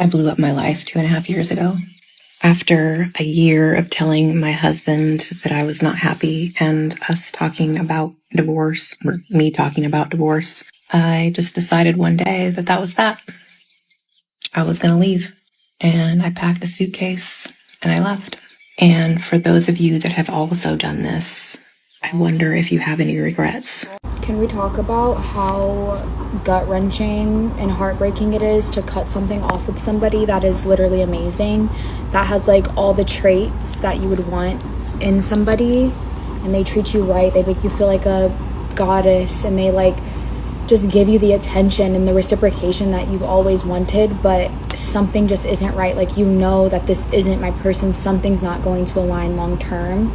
I blew up my life 2.5 years ago. After a year of telling my husband that I was not happy and us talking about divorce, or me talking about divorce, I just decided one day that that was that. I was going to leave. And I packed a suitcase and I left. And for those of you that have also done this, I wonder if you have any regrets. Can we talk about how gut-wrenching and heartbreaking it is to cut something off with somebody that is literally amazing, that has like all the traits that you would want in somebody, and they treat you right, they make you feel like a goddess, and they like just give you the attention and the reciprocation that you've always wanted, but something just isn't right. Like, you know that this isn't my person, something's not going to align long term.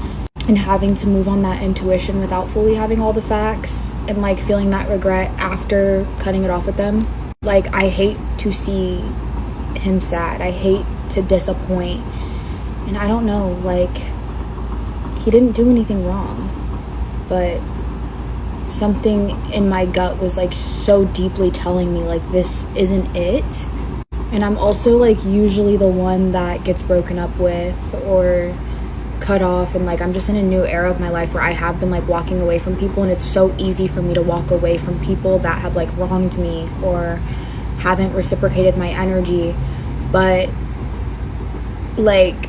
And having to move on that intuition without fully having all the facts, and like feeling that regret after cutting it off with them. Like, I hate to see him sad. I hate to disappoint. And I don't know, like, he didn't do anything wrong, but something in my gut was like so deeply telling me like this isn't it. And I'm also like usually the one that gets broken up with or cut off, and like I'm just in a new era of my life where I have been like walking away from people, and it's so easy for me to walk away from people that have like wronged me or haven't reciprocated my energy. But like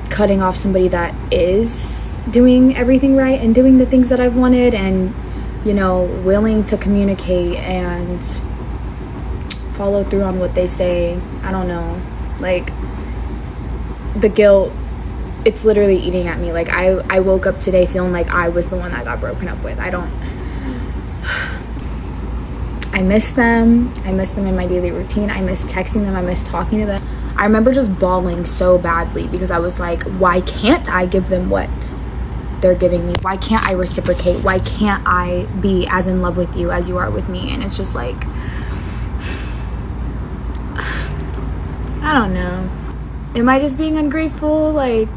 cutting off somebody that is doing everything right and doing the things that I've wanted, and you know, willing to communicate and follow through on what they say, I don't know, like the guilt, it's literally eating at me. Like I woke up today feeling like I was the one that got broken up with. I miss them in my daily routine. I miss texting them, I miss talking to them. I remember just bawling so badly because I was like, why can't I give them what they're giving me? Why can't I reciprocate? Why can't I be as in love with you as you are with me? And it's just like, I don't know, am I just being ungrateful? Like,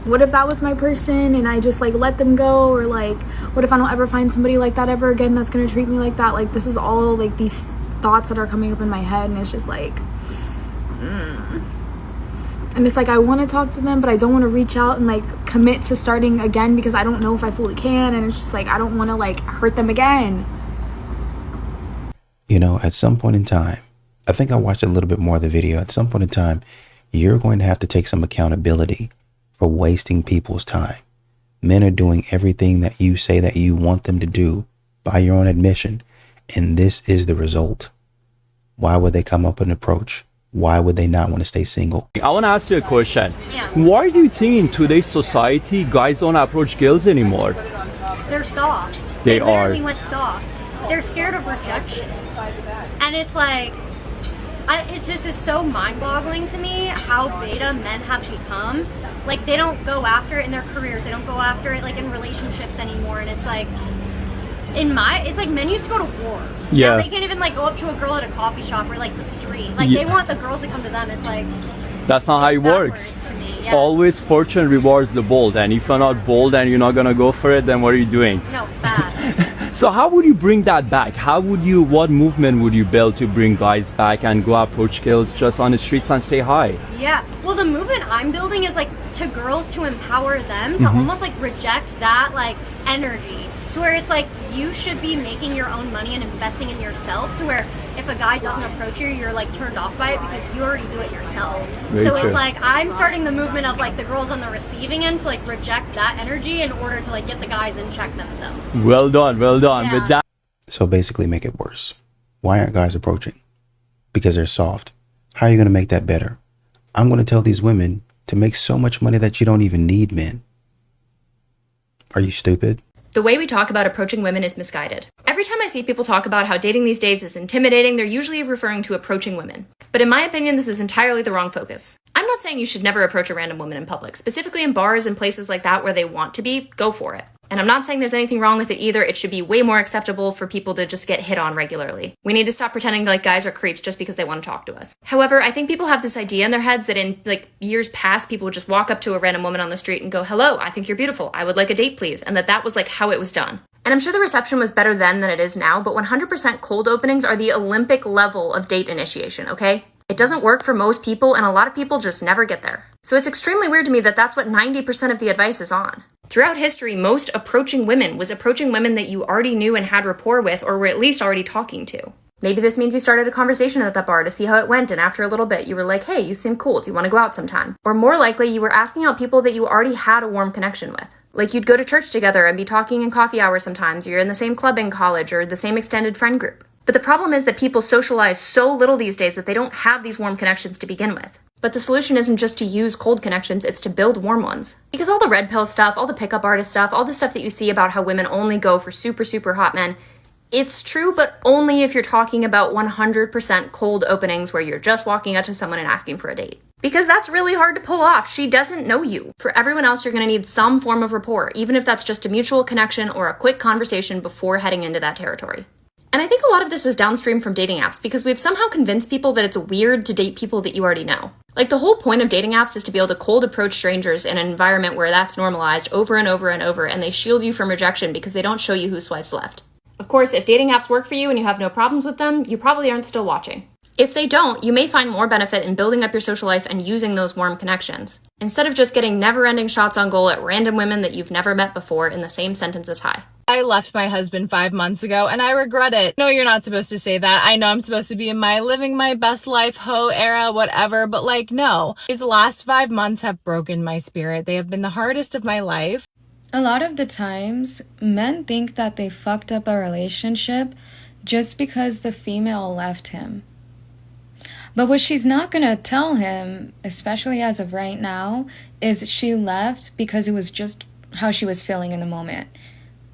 what if that was my person and I just like let them go? Or like, what if I don't ever find somebody like that ever again that's gonna treat me like that? Like, this is all like these thoughts that are coming up in my head, and it's just like and it's like I want to talk to them, but I don't want to reach out and like commit to starting again because I don't know if I fully can. And it's just like I don't want to like hurt them again. You know, at some point in time, I think I watched a little bit more of the video. At some point in time, you're going to have to take some accountability for wasting people's time. Men are doing everything that you say that you want them to do by your own admission, and this is the result. Why would they come up with an approach? Why would they not want to stay single? I want to ask you a question. Yeah. Why do you think in today's society guys don't approach girls anymore? They're soft. They literally are. went soft. They're scared of rejection. And it's like, it's so mind-boggling to me how beta men have become. Like, they don't go after it in their careers. They don't go after it like in relationships anymore. And it's like, it's like men used to go to war. Yeah. Now they can't even like go up to a girl at a coffee shop or like the street. Like Yeah. they want the girls to come to them. It's like, That's not how it backwards works. to me. Yeah. Always fortune rewards the bold, and if you're not bold and you're not gonna go for it, then what are you doing? No, facts. So how would you bring that back? What movement would you build to bring guys back and go approach girls just on the streets and say hi? Yeah. Well, the movement I'm building is like to girls, to empower them to almost like reject that like energy, to where it's like you should be making your own money and investing in yourself, to where if a guy doesn't approach you, you're like turned off by it because you already do it yourself. Very So true. it's like I'm starting the movement of like the girls on the receiving end to like reject that energy in order to like get the guys in check themselves. Well done, well done. Yeah. With that, So basically make it worse. Why aren't guys approaching? Because they're soft. How are you going to make that better? I'm going to tell these women to make so much money that you don't even need men. Are you stupid? The way we talk about approaching women is misguided. Every time I see people talk about how dating these days is intimidating, they're usually referring to approaching women. But in my opinion, this is entirely the wrong focus. I'm not saying you should never approach a random woman in public, specifically in bars and places like that where they want to be, go for it. And I'm not saying there's anything wrong with it either. It should be way more acceptable for people to just get hit on regularly. We need to stop pretending like guys are creeps just because they want to talk to us. However, I think people have this idea in their heads that in like years past, people would just walk up to a random woman on the street and go, "Hello, I think you're beautiful. I would like a date, please." And that was like how it was done. And I'm sure the reception was better then than it is now, but 100% cold openings are the Olympic level of date initiation, okay? It doesn't work for most people, and a lot of people just never get there. So it's extremely weird to me that that's what 90% of the advice is on. Throughout history, most approaching women was approaching women that you already knew and had rapport with, or were at least already talking to. Maybe this means you started a conversation at that bar to see how it went, and after a little bit, you were like, "Hey, you seem cool. Do you want to go out sometime?" Or more likely, you were asking out people that you already had a warm connection with. Like you'd go to church together and be talking in coffee hours sometimes, or you're in the same club in college, or the same extended friend group. But the problem is that people socialize so little these days that they don't have these warm connections to begin with. But the solution isn't just to use cold connections, it's to build warm ones. Because all the red pill stuff, all the pickup artist stuff, all the stuff that you see about how women only go for super, super hot men, it's true, but only if you're talking about 100% cold openings where you're just walking up to someone and asking for a date. Because that's really hard to pull off. She doesn't know you. For everyone else, you're going to need some form of rapport, even if that's just a mutual connection or a quick conversation before heading into that territory. And I think a lot of this is downstream from dating apps because we've somehow convinced people that it's weird to date people that you already know. Like the whole point of dating apps is to be able to cold approach strangers in an environment where that's normalized over and over and over, and they shield you from rejection because they don't show you who swipes left. Of course, if dating apps work for you and you have no problems with them, you probably aren't still watching. If they don't, you may find more benefit in building up your social life and using those warm connections, instead of just getting never-ending shots on goal at random women that you've never met before in the same sentence as hi. I left my husband 5 months ago and I regret it. No, you're not supposed to say that. I know I'm supposed to be in my living my best life, hoe era, whatever, but like, no. These last 5 months have broken my spirit. They have been the hardest of my life. A lot of the times, men think that they fucked up a relationship just because the female left him. But what she's not gonna tell him, especially as of right now, is she left because it was just how she was feeling in the moment.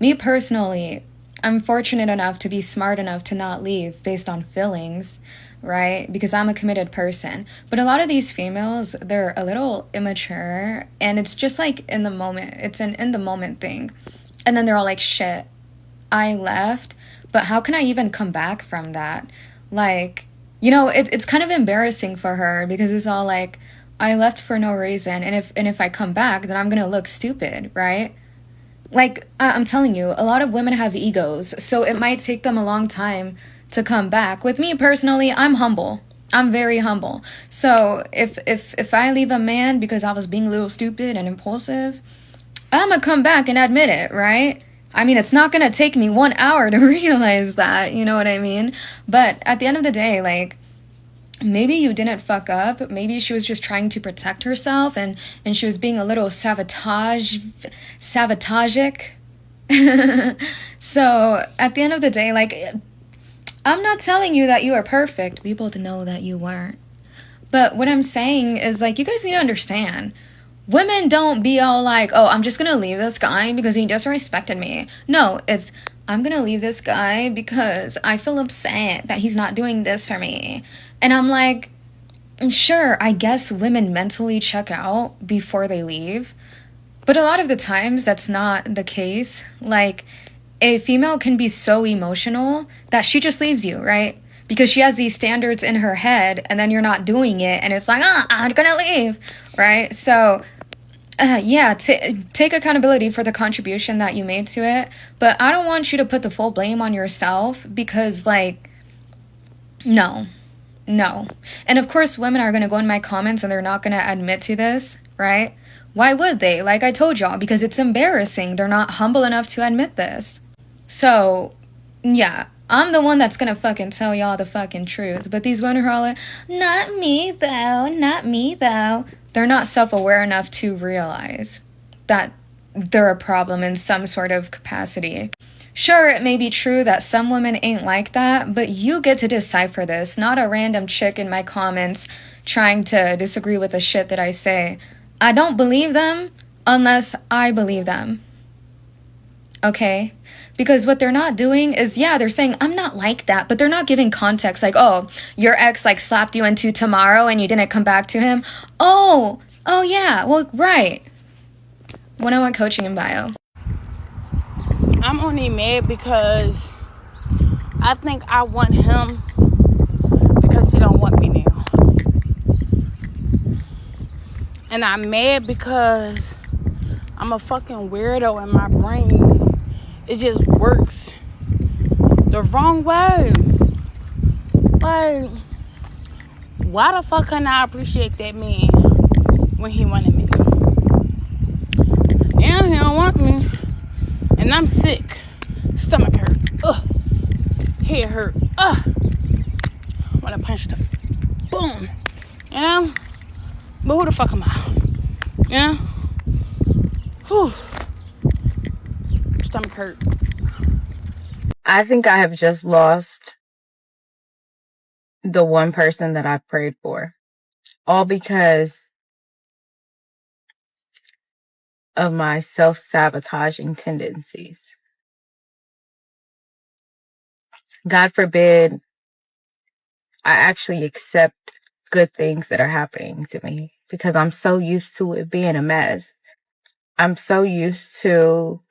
Me personally, I'm fortunate enough to be smart enough to not leave based on feelings, right? Because I'm a committed person. But a lot of these females, they're a little immature, and it's just like in the moment. It's an in the moment thing. And then they're all like, shit, I left, but how can I even come back from that? Like, you know, it's kind of embarrassing for her because it's all like, I left for no reason, and if I come back, then I'm gonna look stupid, right? Like, I'm telling you, a lot of women have egos, so it might take them a long time to come back. With me personally, I'm humble. I'm very humble. So if I leave a man because I was being a little stupid and impulsive, I'm gonna come back and admit it, right? I mean, it's not gonna take me 1 hour to realize that, you know what I mean? But at the end of the day, like, maybe you didn't fuck up. Maybe she was just trying to protect herself and she was being a little sabotagic. So at the end of the day, like, I'm not telling you that you are perfect. We both know that you weren't. But what I'm saying is, like, you guys need to understand. Women don't be all like, oh, I'm just gonna leave this guy because he disrespected me. No, it's, I'm gonna leave this guy because I feel upset that he's not doing this for me. And I'm like, sure, I guess women mentally check out before they leave. But a lot of the times that's not the case. Like, a female can be so emotional that she just leaves you, right? Because she has these standards in her head and then you're not doing it and it's like, I'm gonna leave, right? So yeah, take accountability for the contribution that you made to it. But I don't want you to put the full blame on yourself because, like, no. And of course, women are going to go in my comments and they're not going to admit to this, right? Why would they? Like I told y'all, because it's embarrassing. They're not humble enough to admit this. So, yeah, I'm the one that's going to fucking tell y'all the fucking truth. But these women are all like, not me though. They're not self-aware enough to realize that they're a problem in some sort of capacity. Sure, it may be true that some women ain't like that, but you get to decipher this, not a random chick in my comments trying to disagree with the shit that I say. I don't believe them unless I believe them. Okay? Because what they're not doing is, yeah, they're saying, I'm not like that, but they're not giving context. Like, oh, your ex, like, slapped you into tomorrow and you didn't come back to him. Oh, yeah, well, right. 101 coaching in bio. I'm only mad because I think I want him because he don't want me now. And I'm mad because I'm a fucking weirdo and my brain, it just works the wrong way. Like, why the fuck couldn't I appreciate that man when he wanted me? Now he don't want me. And I'm sick. Stomach hurt. Ugh. Head hurt. Ugh. Wanna punch the boom. You know? But who the fuck am I? You know? Whew. Stomach hurt. I think I have just lost the one person that I prayed for. All because of my self-sabotaging tendencies. God forbid I actually accept good things that are happening to me because I'm so used to it being a mess. I'm so used to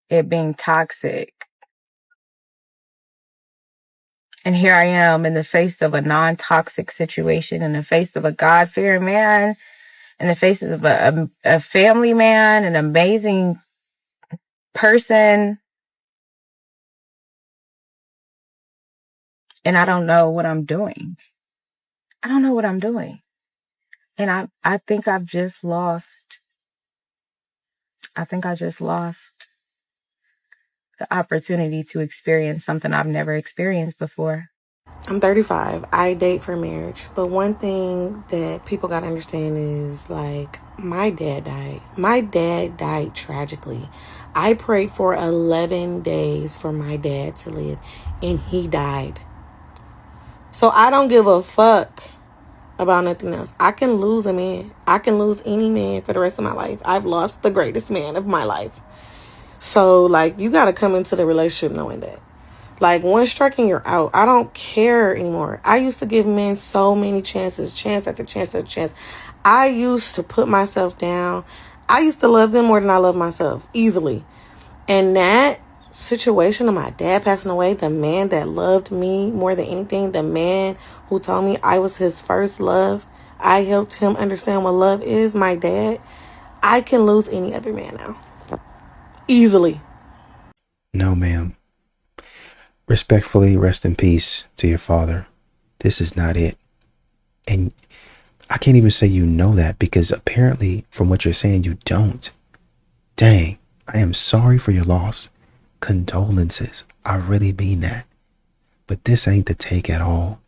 it being toxic. And here I am in the face of a non-toxic situation, in the face of a God-fearing man, in the face of a family man, an amazing person. And I don't know what I'm doing. I don't know what I'm doing. And I think I just lost the opportunity to experience something I've never experienced before. I'm 35. I date for marriage. But one thing that people gotta understand is, like, my dad died. My dad died tragically. I prayed for 11 days for my dad to live, and he died. So I don't give a fuck about nothing else. I can lose a man. I can lose any man for the rest of my life. I've lost the greatest man of my life. So, like, you gotta come into the relationship knowing that. Like, one strike and you're out. I don't care anymore. I used to give men so many chances, chance after chance after chance. I used to put myself down. I used to love them more than I love myself, easily. And that situation of my dad passing away, the man that loved me more than anything, the man who told me I was his first love, I helped him understand what love is, my dad. I can lose any other man now. Easily. No, ma'am. Respectfully, rest in peace to your father. This is not it. And I can't even say you know that, because apparently from what you're saying, you don't. Dang, I am sorry for your loss. Condolences. I really mean that. But this ain't the take at all.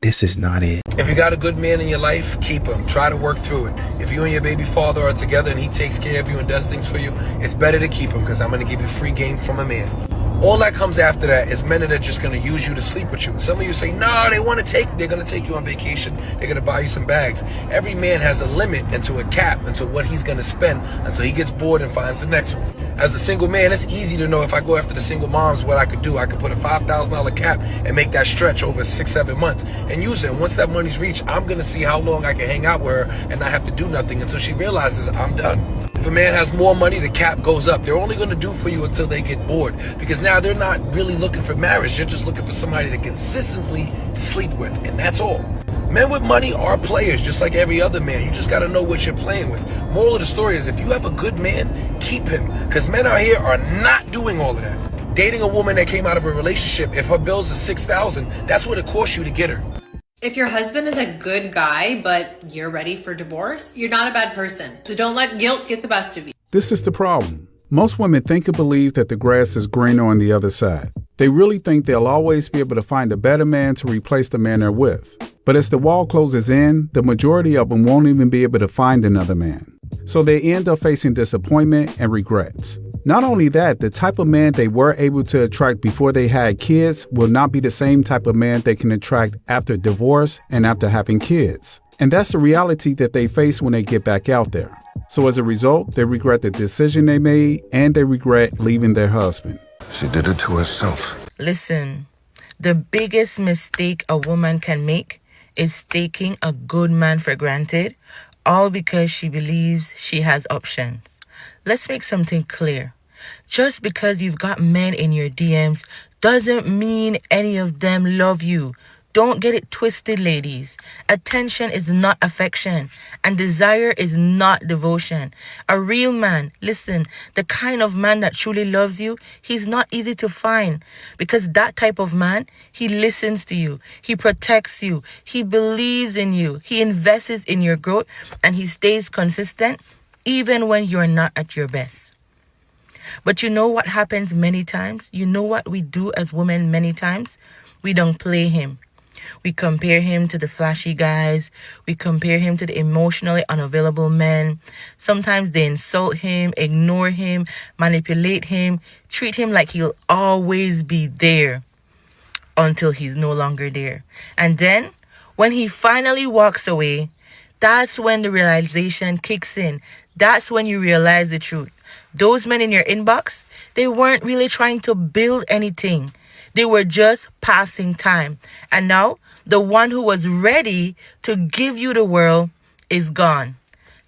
This is not it. If you got a good man in your life, keep him. Try to work through it. If you and your baby father are together and he takes care of you and does things for you, it's better to keep him, because I'm going to give you free game from a man. All that comes after that is men that are just going to use you to sleep with you. Some of you say, no, they're going to take you on vacation. They're going to buy you some bags. Every man has a limit and to a cap into what he's going to spend until he gets bored and finds the next one. As a single man, it's easy to know if I go after the single moms what I could do. I could put a $5,000 cap and make that stretch over 6-7 months and use it. And once that money's reached, I'm going to see how long I can hang out with her and not have to do nothing until she realizes I'm done. If a man has more money, the cap goes up. They're only going to do for you until they get bored, because now they're not really looking for marriage. They're just looking for somebody to consistently sleep with, and that's all. Men with money are players, just like every other man. You just got to know what you're playing with. Moral of the story is, if you have a good man, keep him, because men out here are not doing all of that. Dating a woman that came out of a relationship, if her bills are $6,000, that's what it costs you to get her. If your husband is a good guy, but you're ready for divorce, you're not a bad person. So don't let guilt get the best of you. This is the problem. Most women think and believe that the grass is greener on the other side. They really think they'll always be able to find a better man to replace the man they're with. But as the wall closes in, the majority of them won't even be able to find another man. So they end up facing disappointment and regrets. Not only that, the type of man they were able to attract before they had kids will not be the same type of man they can attract after divorce and after having kids. And that's the reality that they face when they get back out there. So as a result, they regret the decision they made, and they regret leaving their husband. She did it to herself. Listen, the biggest mistake a woman can make is taking a good man for granted, all because she believes she has options. Let's make something clear. Just because you've got men in your DMs doesn't mean any of them love you. Don't get it twisted, ladies. Attention is not affection, and desire is not devotion. A real man, listen, the kind of man that truly loves you, he's not easy to find, because that type of man, he listens to you, he protects you, he believes in you, he invests in your growth, and he stays consistent even when you're not at your best. But you know what happens many times? You know what we do as women many times? We don't play him. We compare him to the flashy guys. We compare him to the emotionally unavailable men. Sometimes they insult him, ignore him, manipulate him, treat him like he'll always be there until he's no longer there. And then, when he finally walks away, that's when the realization kicks in. That's when you realize the truth. Those men in your inbox, they weren't really trying to build anything. They were just passing time. And now, the one who was ready to give you the world is gone.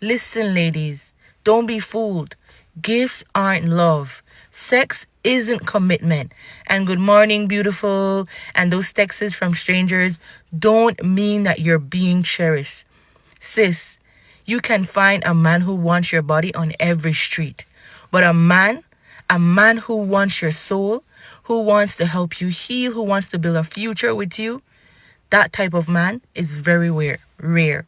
Listen, ladies, don't be fooled. Gifts aren't love. Sex isn't commitment. And good morning, beautiful, and those texts from strangers don't mean that you're being cherished. Sis, you can find a man who wants your body on every street. But a man who wants your soul, who wants to help you heal, who wants to build a future with you, that type of man is very rare.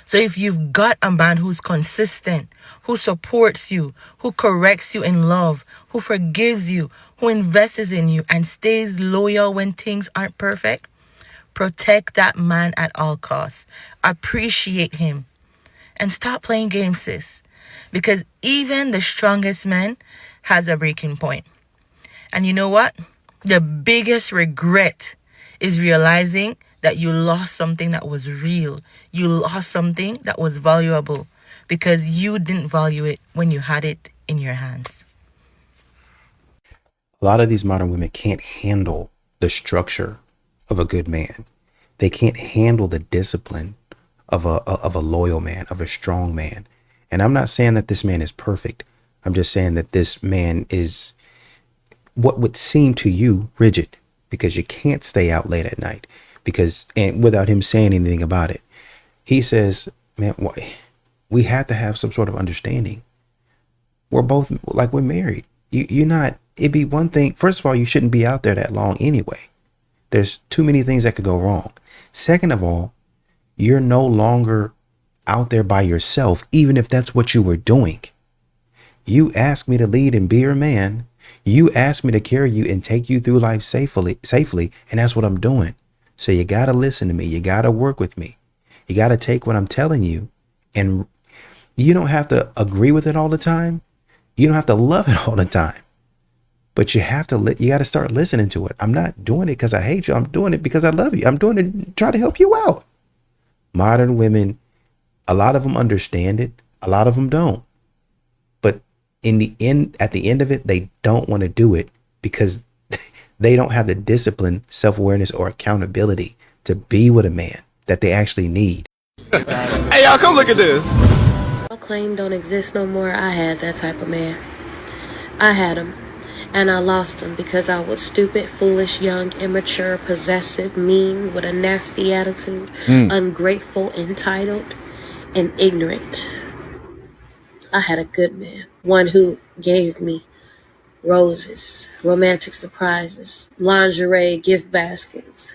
So if you've got a man who's consistent, who supports you, who corrects you in love, who forgives you, who invests in you and stays loyal when things aren't perfect, protect that man at all costs. Appreciate him. And stop playing games, sis. Because even the strongest man has a breaking point. And you know what? The biggest regret is realizing that you lost something that was real. You lost something that was valuable because you didn't value it when you had it in your hands. A lot of these modern women can't handle the structure of a good man. They can't handle the discipline of a loyal man, of a strong man. And I'm not saying that this man is perfect. I'm just saying that this man is what would seem to you rigid, because you can't stay out late at night and without him saying anything about it. He says, man, we have to have some sort of understanding. We're both like, we're married. You're not, it'd be one thing. First of all, you shouldn't be out there that long anyway. There's too many things that could go wrong. Second of all, you're no longer out there by yourself, even if that's what you were doing. You asked me to lead and be your man. You asked me to carry you and take you through life safely, and that's what I'm doing. So you got to listen to me. You got to work with me. You got to take what I'm telling you, and you don't have to agree with it all the time. You don't have to love it all the time, but you have to, you got to start listening to it. I'm not doing it because I hate you. I'm doing it because I love you. I'm doing it to try to help you out. Modern women, a lot of them understand it. A lot of them don't. But in the end, at the end of it, they don't want to do it because they don't have the discipline, self-awareness, or accountability to be with a man that they actually need. Hey, y'all, come look at this. Claim don't exist no more. I had that type of man. I had him, and I lost him because I was stupid, foolish, young, immature, possessive, mean, with a nasty attitude, ungrateful, entitled, and ignorant. I had a good man, one who gave me roses, romantic surprises, lingerie, gift baskets.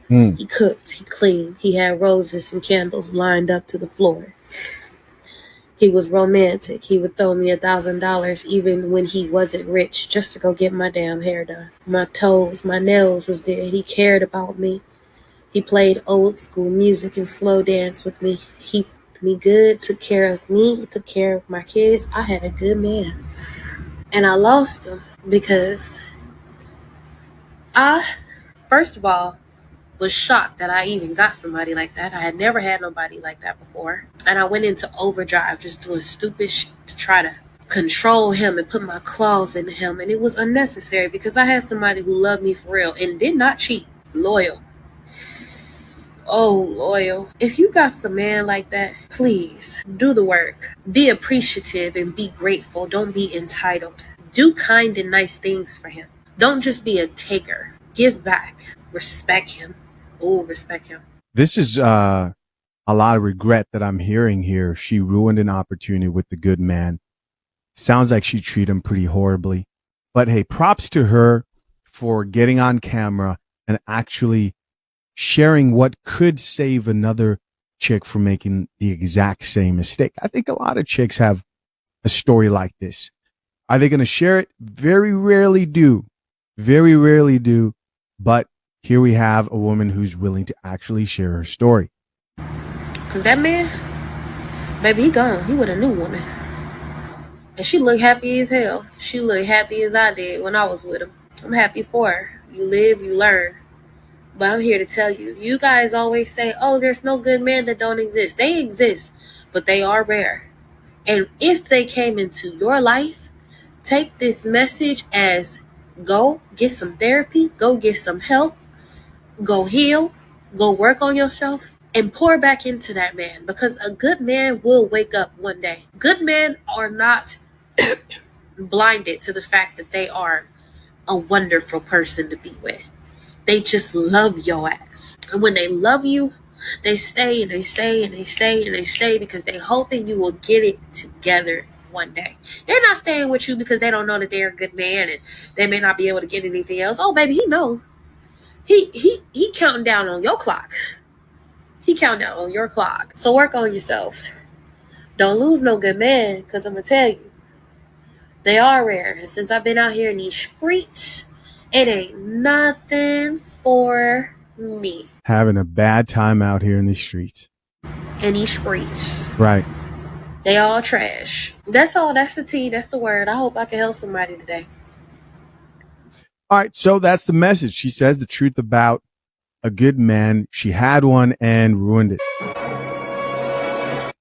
He cooked, he cleaned, he had roses and candles lined up to the floor. He was romantic. He would throw me $1,000 even when he wasn't rich just to go get my damn hair done. My toes, my nails was there. He cared about me. He played old school music and slow dance with me. He fed me good, took care of me, took care of my kids. I had a good man. And I lost him because I, first of all, was shocked that I even got somebody like that. I had never had nobody like that before. And I went into overdrive just doing stupid shit to try to control him and put my claws in him. And it was unnecessary because I had somebody who loved me for real and did not cheat. Loyal. Oh, loyal. If you got some man like that, please do the work. Be appreciative and be grateful. Don't be entitled. Do kind and nice things for him. Don't just be a taker. Give back. Respect him. Oh, respect him. This is a lot of regret that I'm hearing here. She ruined an opportunity with the good man. Sounds like she treated him pretty horribly. But hey, props to her for getting on camera and actually sharing what could save another chick from making the exact same mistake. I think a lot of chicks have a story like this. Are they going to share it? Very rarely do. Very rarely do. But here we have a woman who's willing to actually share her story. Because that man, baby, he gone. He with a new woman. And she looked happy as hell. She looked happy as I did when I was with him. I'm happy for her. You live, you learn. But I'm here to tell you, you guys always say, oh, there's no good men that don't exist. They exist, but they are rare. And if they came into your life, take this message as go get some therapy, go get some help, go heal, go work on yourself, and pour back into that man. Because a good man will wake up one day. Good men are not blinded to the fact that they are a wonderful person to be with. They just love your ass. And when they love you, they stay and they stay and they stay and they stay because they hoping you will get it together one day. They're not staying with you because they don't know that they're a good man and they may not be able to get anything else. Oh, baby, he know. He counting down on your clock. He counting down on your clock. So work on yourself. Don't lose no good man, because I'm going to tell you, they are rare. And since I've been out here in these streets, it ain't nothing for me. Having a bad time out here in the streets. In these streets. Right. They all trash. That's all. That's the tea. That's the word. I hope I can help somebody today. All right. So that's the message. She says the truth about a good man. She had one and ruined it.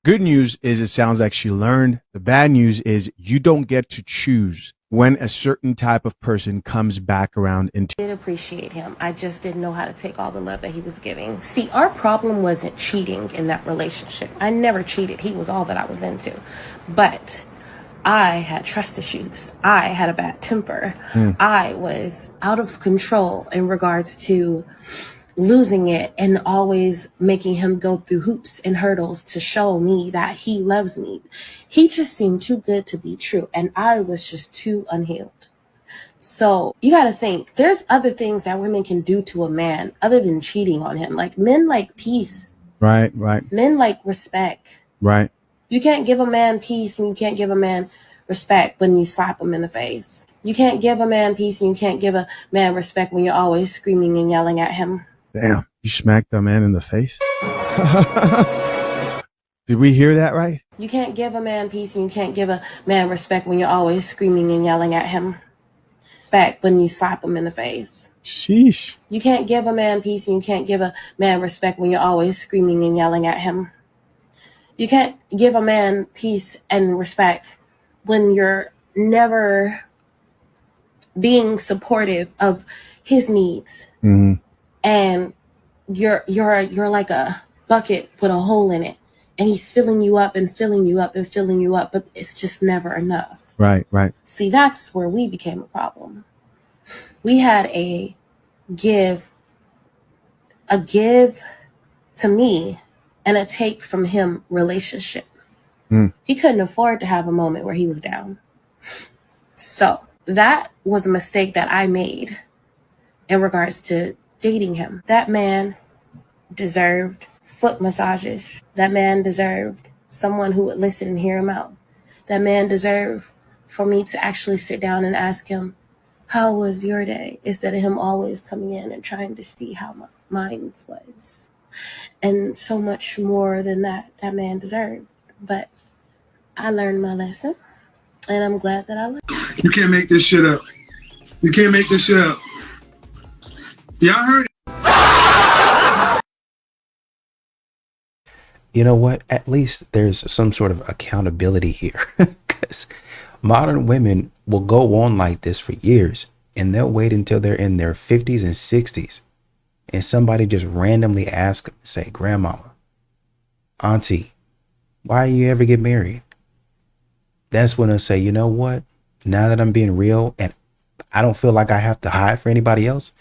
Good news is it sounds like she learned. The bad news is you don't get to choose when a certain type of person comes back around into. I did appreciate him. I just didn't know how to take all the love that he was giving. See, our problem wasn't cheating in that relationship. I never cheated. He was all that I was into. But I had trust issues. I had a bad temper. I was out of control in regards to losing it and always making him go through hoops and hurdles to show me that he loves me. He just seemed too good to be true, and I was just too unhealed. So you got to think, there's other things that women can do to a man other than cheating on him. Like, men like peace. Right. Men like respect. Right. You can't give a man peace and you can't give a man respect when you slap him in the face. You can't give a man peace and you can't give a man respect when you're always screaming and yelling at him. Damn, you smacked that man in the face? Did we hear that right? You can't give a man peace and you can't give a man respect when you're always screaming and yelling at him. Respect when you slap him in the face. Sheesh. You can't give a man peace and you can't give a man respect when you're always screaming and yelling at him. You can't give a man peace and respect when you're never being supportive of his needs. Mm-hmm. And you're like a bucket with a hole in it, and he's filling you up and filling you up and filling you up, but it's just never enough. Right. See, that's where we became a problem. We had a give to me and a take from him relationship. He couldn't afford to have a moment where he was down. So that was a mistake that I made in regards to dating him. That man deserved foot massages. That man deserved someone who would listen and hear him out. That man deserved for me to actually sit down and ask him, how was your day? Instead of him always coming in and trying to see how mine was. And so much more than that man deserved. But I learned my lesson, and I'm glad that I learned. You can't make this shit up. You can't make this shit up. Y'all heard it. You know what? At least there's some sort of accountability here, because modern women will go on like this for years, and they'll wait until they're in their 50s and 60s and somebody just randomly ask, say, grandmama, auntie, why you ever get married? That's when I say, you know what? Now that I'm being real and I don't feel like I have to hide for anybody else,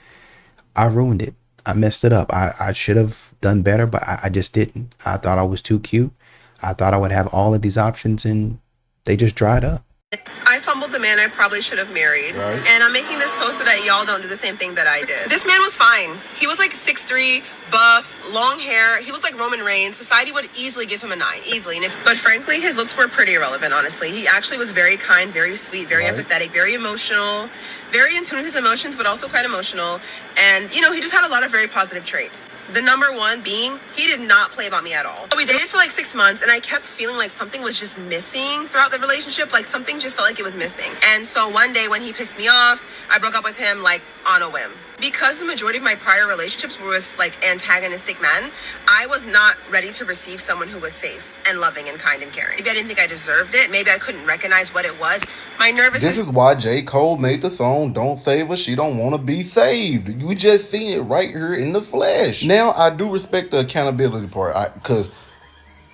I ruined it. I messed it up. I should have done better, but I just didn't. I thought I was too cute. I thought I would have all of these options and they just dried up. I fumbled the man I probably should have married. Right. And I'm making this post so that y'all don't do the same thing that I did. This man was fine. He was like 6'3", buff, long hair. He looked like Roman Reigns. Society would easily give him a 9, easily. But frankly, his looks were pretty irrelevant, honestly. He actually was very kind, very sweet, very empathetic, very emotional, very in tune with his emotions, but also quite emotional. And, you know, he just had a lot of very positive traits. The number one being, he did not play about me at all. We dated for like 6 months, and I kept feeling like something was just missing throughout the relationship. Like something just felt like it was missing. And so one day when he pissed me off, I broke up with him like on a whim. Because the majority of my prior relationships were with like antagonistic men, I was not ready to receive someone who was safe and loving and kind and caring. Maybe I didn't think I deserved it. Maybe I couldn't recognize what it was. My nervous This is why J. Cole made the song Don't Save Her, She Don't Want to Be Saved. You just seen it right here in the flesh. Now, I do respect the accountability part because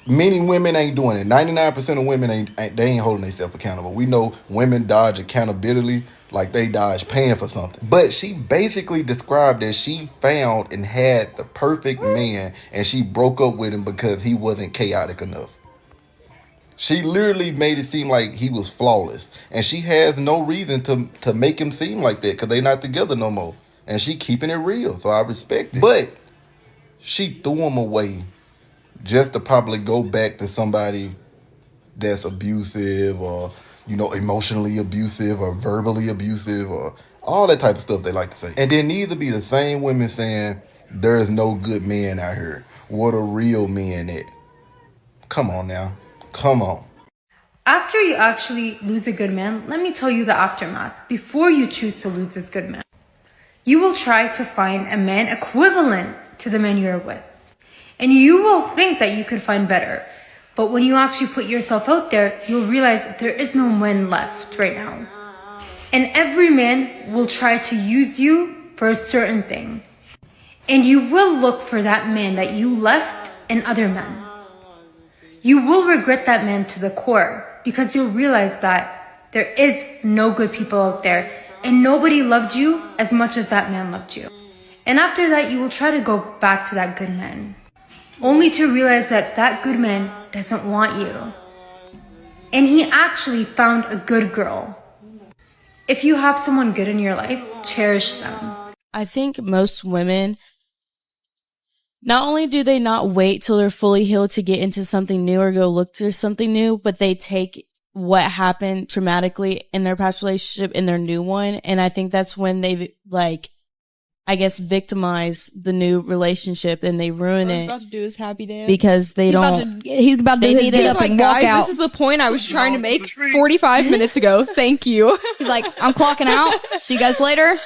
many women ain't doing it. 99% of women ain't holding themselves accountable. We know women dodge accountability like they dodge paying for something. But she basically described that she found and had the perfect man and she broke up with him because he wasn't chaotic enough. She literally made it seem like he was flawless. And she has no reason to make him seem like that because they not together no more. And she keeping it real, so I respect it. But she threw him away just to probably go back to somebody that's abusive or, you know, emotionally abusive or verbally abusive or all that type of stuff they like to say. And then these will be the same women saying, there's no good men out here. What a real men at? Come on now. Come on. After you actually lose a good man, let me tell you the aftermath. Before you choose to lose this good man, you will try to find a man equivalent to the man you're with. And you will think that you could find better. But when you actually put yourself out there, you'll realize there is no man left right now. And every man will try to use you for a certain thing. And you will look for that man that you left in other men. You will regret that man to the core because you'll realize that there is no good people out there and nobody loved you as much as that man loved you. And after that, you will try to go back to that good man, only to realize that that good man doesn't want you. And he actually found a good girl. If you have someone good in your life, cherish them. I think most women, not only do they not wait till they're fully healed to get into something new or go look to something new, but they take what happened traumatically in their past relationship in their new one. And I think that's when they, like, I guess, victimize the new relationship and they ruin it. He's about to do his happy dance because they He's don't. about to do his get up and walk out. This is the point I was trying to make 45 minutes ago. Thank you. He's like, I'm clocking out. See you guys later.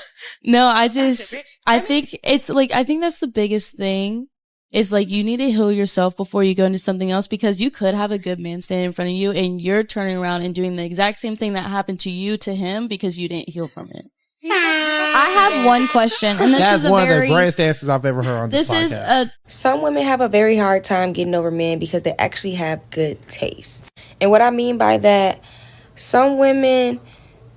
No, I think it's like, I think that's the biggest thing is like, you need to heal yourself before you go into something else because you could have a good man standing in front of you and you're turning around and doing the exact same thing that happened to you to him because you didn't heal from it. I have one question, and this That's is one of the very greatest answers I've ever heard on this podcast. Some women have a very hard time getting over men because they actually have good taste. And what I mean by that, some women,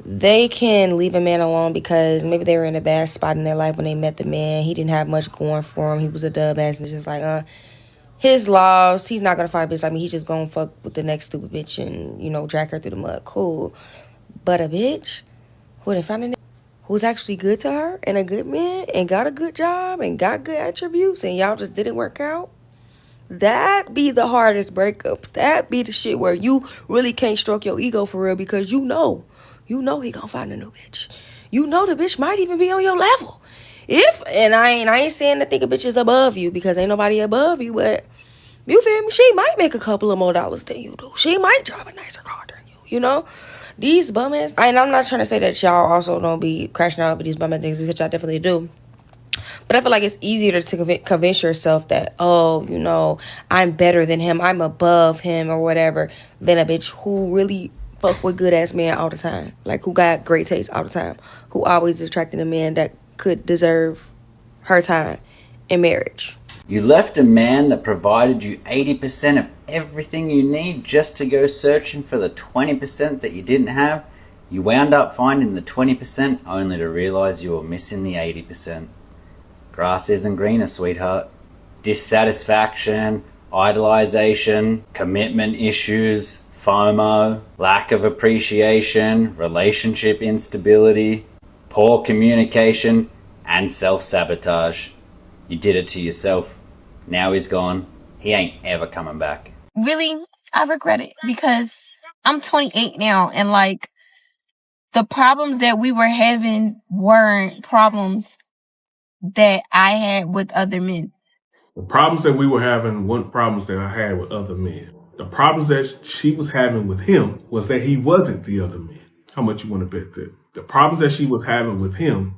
they can leave a man alone because maybe they were in a bad spot in their life when they met the man. He didn't have much going for him. He was a dub ass and it's just like, his laws, he's not going to find a bitch like me. He's just going to fuck with the next stupid bitch and, you know, drag her through the mud. Cool. But a bitch who didn't find a nigga who's actually good to her and a good man and got a good job and got good attributes and y'all just didn't work out, that be the hardest breakups. That be the shit where you really can't stroke your ego for real because you know he gonna find a new bitch. You know the bitch might even be on your level. And I ain't saying to think a bitch is above you because ain't nobody above you, but you feel me? She might make a couple of more dollars than you do. She might drive a nicer car than you, you know? These bum ass, and I'm not trying to say that y'all also don't be crashing out with these bum ass things, which y'all definitely do. But I feel like it's easier to convince yourself that, oh, you know, I'm better than him, I'm above him or whatever, than a bitch who really fuck with good ass men all the time. Like, who got great taste all the time. Who always attracted a man that could deserve her time in marriage. You left a man that provided you 80% of everything you need just to go searching for the 20% that you didn't have. You wound up finding the 20% only to realize you were missing the 80%. Grass isn't greener, sweetheart. Dissatisfaction, idolization, commitment issues, FOMO, lack of appreciation, relationship instability, poor communication, and self-sabotage. You did it to yourself. Now he's gone. He ain't ever coming back. Really, I regret it because I'm 28 now, and like the problems that we were having weren't problems that I had with other men. The problems that we were having weren't problems that I had with other men. The problems that she was having with him was that he wasn't the other men. How much you want to bet that? The problems that she was having with him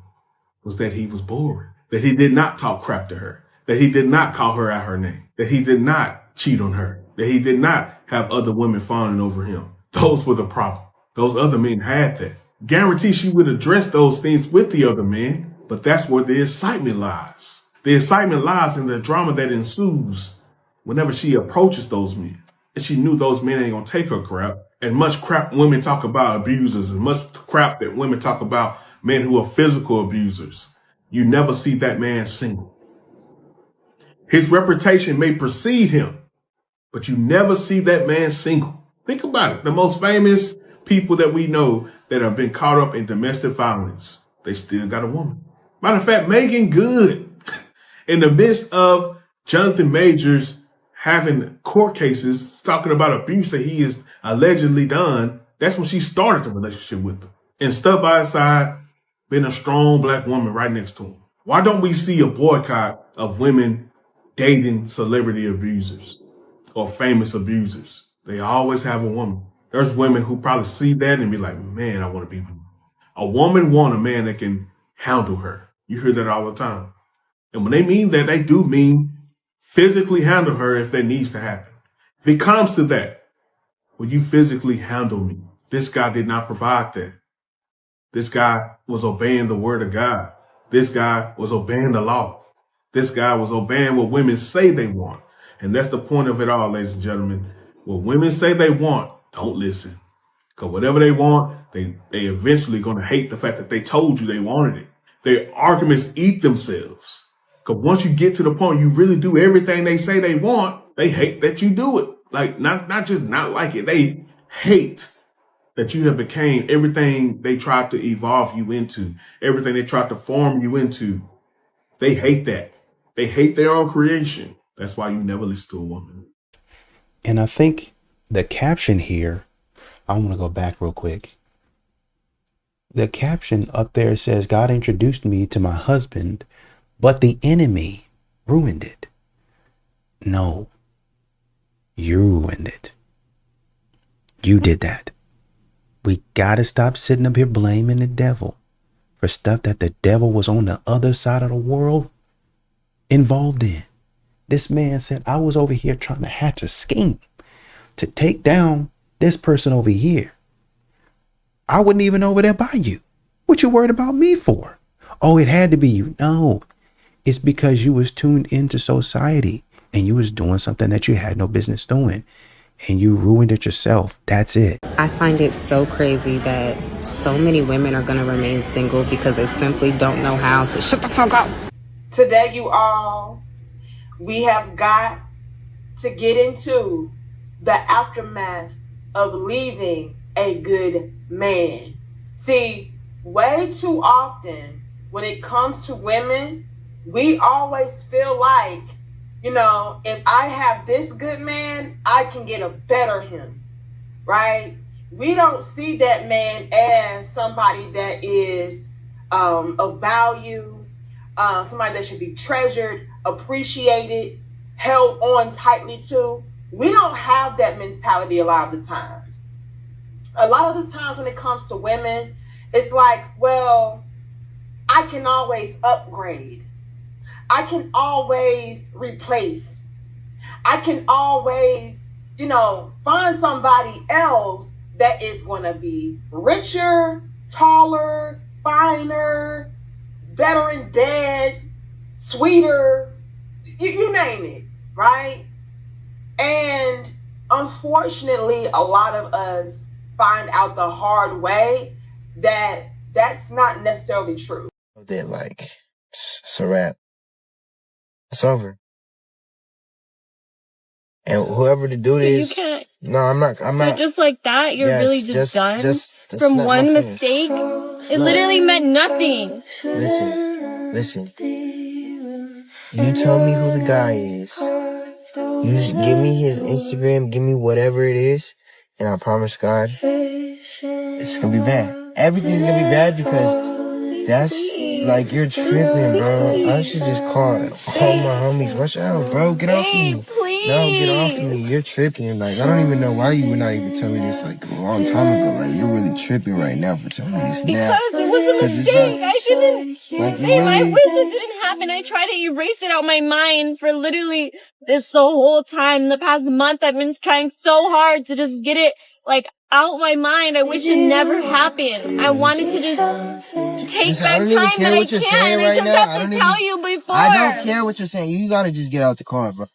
was that he was boring, that he did not talk crap to her, that he did not call her out her name, that he did not cheat on her, that he did not have other women fawning over him. Those were the problem. Those other men had that. Guarantee she would address those things with the other men, but that's where the excitement lies. The excitement lies in the drama that ensues whenever she approaches those men. And she knew those men ain't gonna take her crap. And much crap women talk about abusers, and much crap that women talk about men who are physical abusers. You never see that man single. His reputation may precede him, but you never see that man single. Think about it. The most famous people that we know that have been caught up in domestic violence, they still got a woman. Matter of fact, Megan Good, in the midst of Jonathan Majors having court cases talking about abuse that he is allegedly done, that's when she started the relationship with him. And stood by his side, being a strong black woman right next to him. Why don't we see a boycott of women dating celebrity abusers or famous abusers? They always have a woman. There's women who probably see that and be like, man, I want to be with you. A woman want a man that can handle her. You hear that all the time. And when they mean that, they do mean physically handle her if that needs to happen. If it comes to that, will you physically handle me? This guy did not provide that. This guy was obeying the word of God. This guy was obeying the law. This guy was obeying what women say they want. And that's the point of it all, ladies and gentlemen. What women say they want, don't listen. Because whatever they want, they eventually going to hate the fact that they told you they wanted it. Their arguments eat themselves. Because once you get to the point you really do everything they say they want, they hate that you do it. Like, not just not like it. They hate that you have became everything they tried to evolve you into, everything they tried to form you into. They hate that. They hate their own creation. That's why you never listen to a woman. And I think the caption here, I want to go back real quick. The caption up there says, God introduced me to my husband, but the enemy ruined it. No, you ruined it. You did that. We got to stop sitting up here blaming the devil for stuff that the devil was on the other side of the world involved in. This man said, I was over here trying to hatch a scheme to take down this person over here. I wasn't even over there by you. What you worried about me for? Oh, it had to be you. No, it's because you was tuned into society and you was doing something that you had no business doing. And you ruined it yourself. That's it. I find it so crazy that so many women are going to remain single because they simply don't know how to shut the fuck up. Today, you all, we have got to get into the aftermath of leaving a good man. See, way too often when it comes to women, we always feel like, you know, if I have this good man, I can get a better him, right? We don't see that man as somebody that is of value, somebody that should be treasured, appreciated, held on tightly to. We don't have that mentality a lot of the times. A lot of the times when it comes to women, it's like, well, I can always upgrade. I can always replace. I can always, you know, find somebody else that is going to be richer, taller, finer, better in bed, sweeter, you name it, right? And unfortunately, a lot of us find out the hard way that that's not necessarily true. That like, it's a wrap. It's over. And whoever the dude is, you can't. No, I'm not. So just like that, you're Yes, really just done that's from not one my feelings. mistake. It literally meant nothing. Listen. You tell me who the guy is. You just give me his Instagram, give me whatever it is, and I promise God, it's gonna be bad. Everything's gonna be bad because that's like, you're tripping, bro. I should just call all my homies. Watch out, bro. Get off me. No, get off me. You're tripping. Like, I don't even know why you would not even tell me this like a long time ago. Like, you're really tripping right now for telling me this now. Because it was a mistake. I shouldn't. Like, you Babe, I really- wish it didn't happen. I tried to erase it out my mind for literally this whole time. The past month, I've been trying so hard to just get it like out my mind. I wish it never happened. I wanted to just take Listen, that I don't even time care that what I you're can. saying I right just now. I have don't to even- tell you before. I don't care what you're saying. You gotta just get out the car, bro.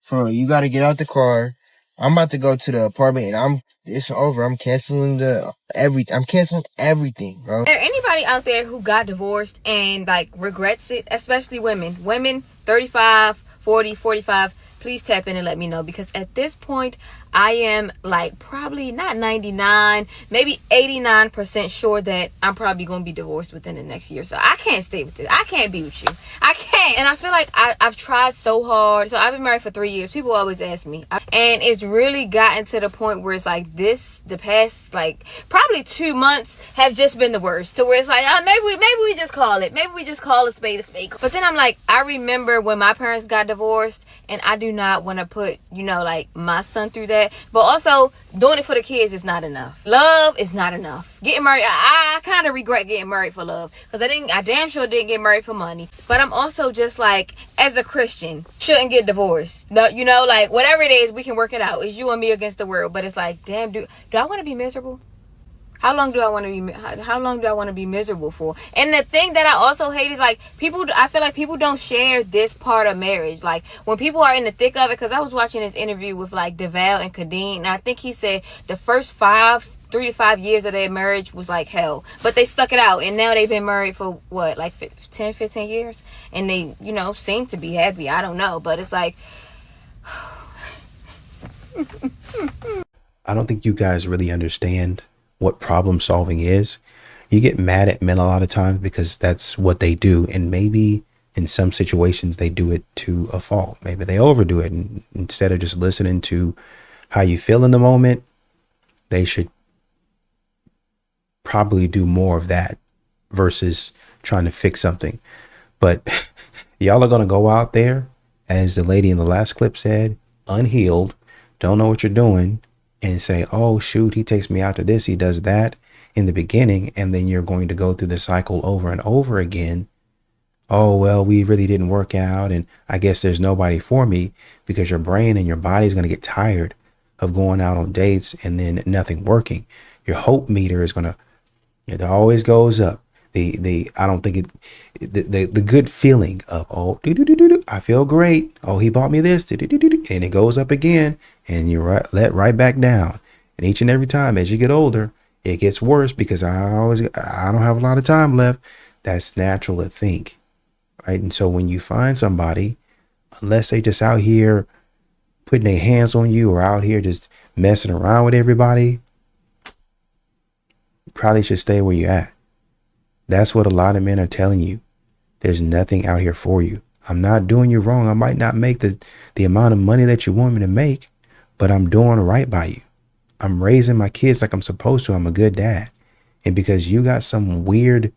For real, you gotta get out the car. I'm about to go to the apartment and it's over. I'm canceling I'm canceling everything, bro. Is there anybody out there who got divorced and like regrets it? Especially women 35, 40, 45. Please tap in and let me know, because at this point I am like probably not 99, maybe 89% sure that I'm probably going to be divorced within the next year. So I can't stay with this. I can't be with you. I can't. And I feel like I've tried so hard. So I've been married for 3 years. People always ask me. And it's really gotten to the point where it's like the past like probably 2 months have just been the worst. To where it's like, oh, maybe we just call it. Maybe we just call a spade a spade. But then I'm like, I remember when my parents got divorced, and I do not want to put, like my son through that. But also, doing it for the kids is not enough. Love is not enough. Getting married, I kind of regret getting married for love, because I damn sure didn't get married for money. But I'm also just like, as a Christian, shouldn't get divorced. No, like whatever it is, we can work it out. It's you and me against the world. But it's like, damn, do I want to be miserable? How long do I want to be miserable for? And the thing that I also hate is like I feel like people don't share this part of marriage. Like when people are in the thick of it, because I was watching this interview with like DeVal and Kadeen, and I think he said the first 3 to 5 years of their marriage was like hell, but they stuck it out, and now they've been married for what, like 10, 15 years, and they, seem to be happy. I don't know, but it's like, I don't think you guys really understand what problem solving is. You get mad at men a lot of times because that's what they do, and maybe in some situations they do it to a fault. Maybe they overdo it, and instead of just listening to how you feel in the moment, they should probably do more of that versus trying to fix something. But y'all are going to go out there, as the lady in the last clip said, unhealed, don't know what you're doing, and say, oh shoot, he takes me out to this, he does that in the beginning, and then you're going to go through the cycle over and over again. Oh, well, we really didn't work out, and I guess there's nobody for me, because your brain and your body is going to get tired of going out on dates and then nothing working. Your hope meter is it always goes up. I don't think the good feeling of, oh, I feel great. Oh, he bought me this, and it goes up again, and you're let right back down. And each and every time as you get older, it gets worse, because I don't have a lot of time left. That's natural to think, right? And so when you find somebody, unless they just out here putting their hands on you or out here just messing around with everybody, you probably should stay where you're at. That's what a lot of men are telling you. There's nothing out here for you. I'm not doing you wrong. I might not make the amount of money that you want me to make, but I'm doing right by you. I'm raising my kids like I'm supposed to. I'm a good dad. And because you got some weird,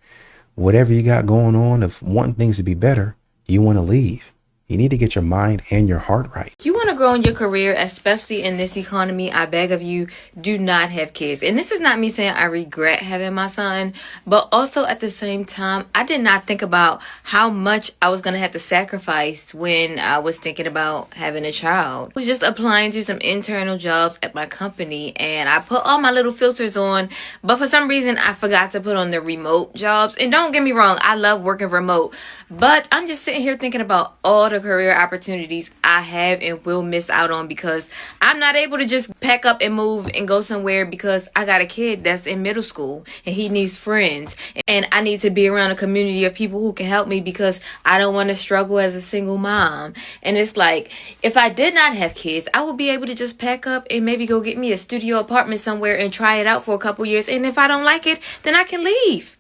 whatever you got going on of wanting things to be better, you want to leave. You need to get your mind and your heart right. if you want to grow in your career, especially in this economy, I beg of you, do not have kids. And this is not me saying I regret having my son, but also at the same time, I did not think about how much I was going to have to sacrifice when I was thinking about having a child. I was just applying to some internal jobs at my company, and I put all my little filters on, but for some reason I forgot to put on the remote jobs. And don't get me wrong, I love working remote, but I'm just sitting here thinking about all the of career opportunities I have and will miss out on because I'm not able to just pack up and move and go somewhere because I got a kid that's in middle school and he needs friends. And I need to be around a community of people who can help me because I don't want to struggle as a single mom. And it's like, if I did not have kids, I would be able to just pack up and maybe go get me a studio apartment somewhere and try it out for a couple years. And if I don't like it, then I can leave.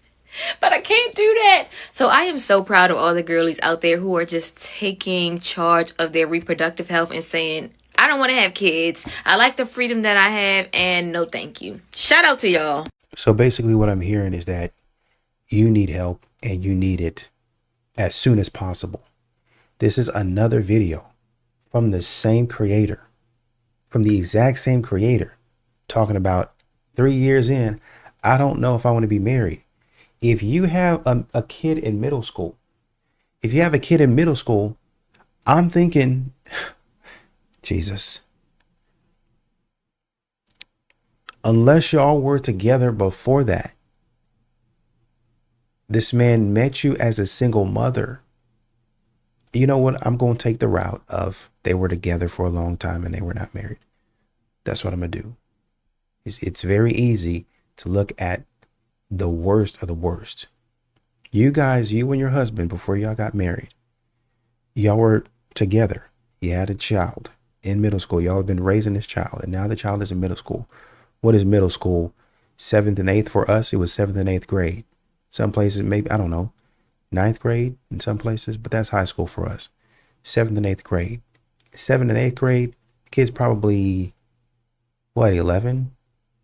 But I can't do that. So I am so proud of all the girlies out there who are just taking charge of their reproductive health and saying, I don't want to have kids. I like the freedom that I have and no thank you. Shout out to y'all. So basically what I'm hearing is that you need help and you need it as soon as possible. This is another video from the same creator, from the exact same creator, talking about 3 years in, I don't know if I want to be married. If you have a kid in middle school, I'm thinking, Jesus, unless y'all were together before that, this man met you as a single mother. You know what? I'm going to take the route of they were together for a long time and they were not married. That's what I'm going to do. It's very easy to look at the worst of the worst. You guys, you and your husband, before y'all got married, y'all were together. You had a child in middle school. Y'all have been raising this child, and now the child is in middle school. What is middle school? 7th and 8th for us. It was 7th and 8th grade. Some places, maybe, I don't know, 9th grade in some places, but that's high school for us. 7th and 8th grade. 7th and 8th grade, kids probably, what, 11,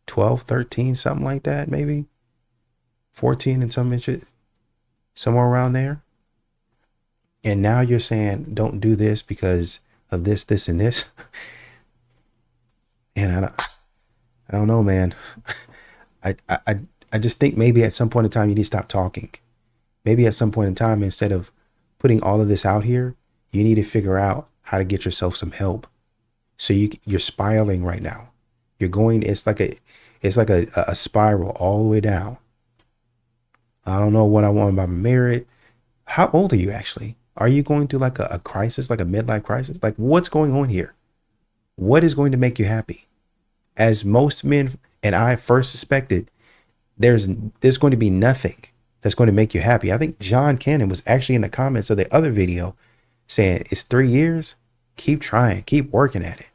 12, 13, something like that, maybe. 14 in some inches, somewhere around there. And now you're saying, don't do this because of this, this, and this. And I don't know, man. I just think maybe at some point in time, you need to stop talking. Maybe at some point in time, instead of putting all of this out here, you need to figure out how to get yourself some help. So you're spiraling right now. You're going, it's like a spiral all the way down. I don't know what I want about married. How old are you actually? Are you going through like a crisis, like a midlife crisis? Like what's going on here? What is going to make you happy? As most men and I first suspected, there's going to be nothing that's going to make you happy. I think John Cannon was actually in the comments of the other video saying it's 3 years. Keep trying, keep working at it.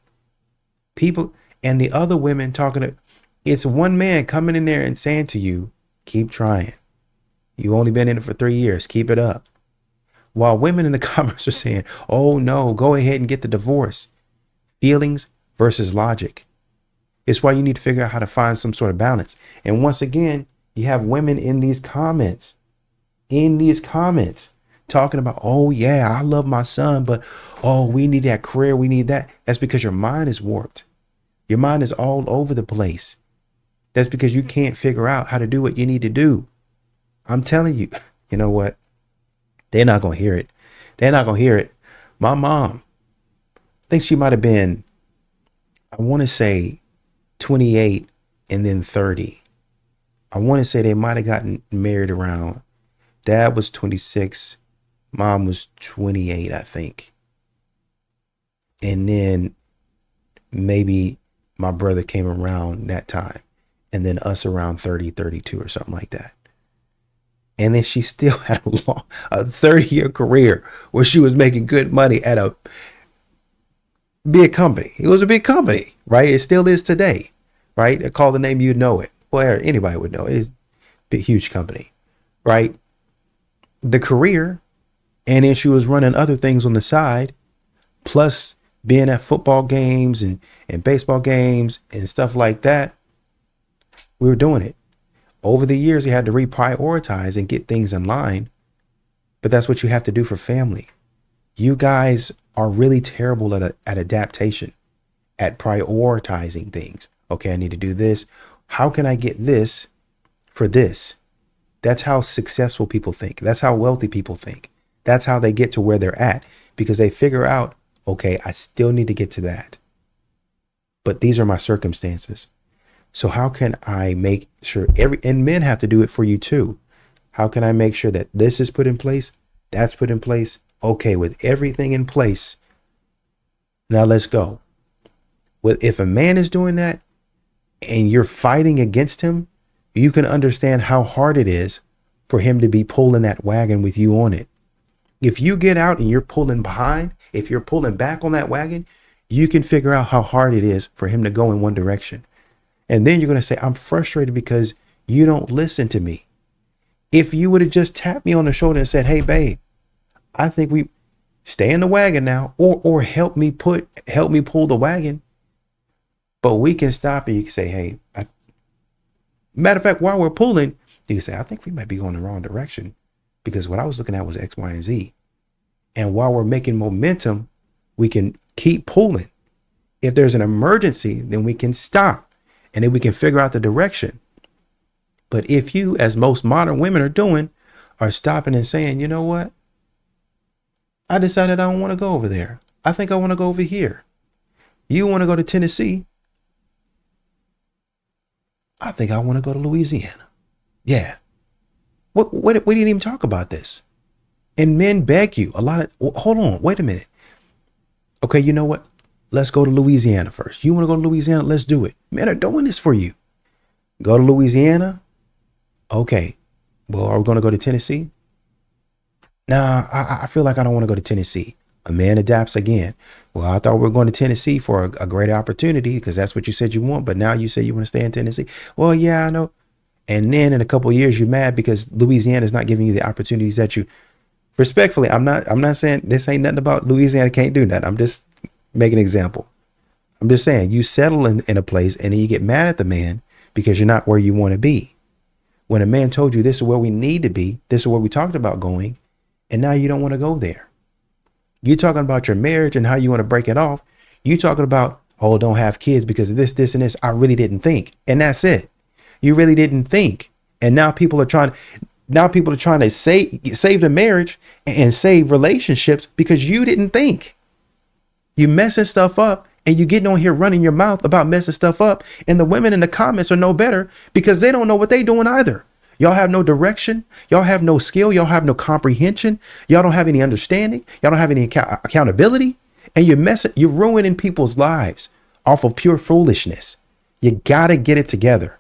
People and the other women it's one man coming in there and saying to you, keep trying. You've only been in it for 3 years. Keep it up. While women in the comments are saying, oh no, go ahead and get the divorce. Feelings versus logic. It's why you need to figure out how to find some sort of balance. And once again, you have women in these comments talking about, oh yeah, I love my son, but oh, we need that career. We need that. That's because your mind is warped. Your mind is all over the place. That's because you can't figure out how to do what you need to do. I'm telling you, you know what? They're not going to hear it. They're not going to hear it. My mom, I think she might have been, I want to say 28 and then 30. I want to say they might have gotten married around. Dad was 26. Mom was 28, I think. And then maybe my brother came around that time. And then us around 30, 32 or something like that. And then she still had a 30-year career where she was making good money at a big company. It was a big company, right? It still is today, right? I call the name, you'd know it. Well, anybody would know it. It's a big, huge company, right? The career, and then she was running other things on the side, plus being at football games and baseball games and stuff like that. We were doing it. Over the years, you had to reprioritize and get things in line. But that's what you have to do for family. You guys are really terrible at adaptation, at prioritizing things. Okay, I need to do this. How can I get this for this? That's how successful people think. That's how wealthy people think. That's how they get to where they're at, because they figure out, okay, I still need to get to that. But these are my circumstances. So how can I make sure and men have to do it for you too. How can I make sure that this is put in place, that's put in place, Okay, with everything in place, now let's go. If a man is doing that and you're fighting against him, you can understand how hard it is for him to be pulling that wagon with you on it. If you get out and you're pulling behind, if you're pulling back on that wagon, you can figure out how hard it is for him to go in one direction. And then you're going to say, I'm frustrated because you don't listen to me. If you would have just tapped me on the shoulder and said, hey, babe, I think we stay in the wagon now, or help me pull the wagon. But we can stop and you can say, hey, matter of fact, while we're pulling, you can say, I think we might be going the wrong direction because what I was looking at was X, Y, and Z. And while we're making momentum, we can keep pulling. If there's an emergency, then we can stop and then we can figure out the direction. But if you, as most modern women are doing, are stopping and saying, you know what? I decided I don't want to go over there. I think I want to go over here. You want to go to Tennessee? I think I want to go to Louisiana. Yeah. We didn't even talk about this. And men beg you hold on, wait a minute. Okay, you know what? Let's go to Louisiana first. You want to go to Louisiana? Let's do it. Men are doing this for you. Go to Louisiana. Okay. Well, are we going to go to Tennessee? Nah, I feel like I don't want to go to Tennessee. A man adapts again. Well, I thought we were going to Tennessee for a great opportunity because that's what you said you want. But now you say you want to stay in Tennessee. Well, yeah, I know. And then in a couple of years, you're mad because Louisiana is not giving you the opportunities that you respectfully. I'm not saying this ain't nothing about Louisiana can't do that. I'm just making an example. I'm just saying you settle in a place and then you get mad at the man because you're not where you want to be. When a man told you this is where we need to be, this is where we talked about going, and now you don't want to go there. You're talking about your marriage and how you want to break it off. You talking about, oh, don't have kids because of this, and this. I really didn't think. And that's it. You really didn't think. And now people are trying to save the marriage and save relationships because you didn't think. You messing stuff up and you getting on here running your mouth about messing stuff up. And the women in the comments are no better because they don't know what they doing either. Y'all have no direction. Y'all have no skill. Y'all have no comprehension. Y'all don't have any understanding. Y'all don't have any accountability. And you're ruining people's lives off of pure foolishness. You got to get it together.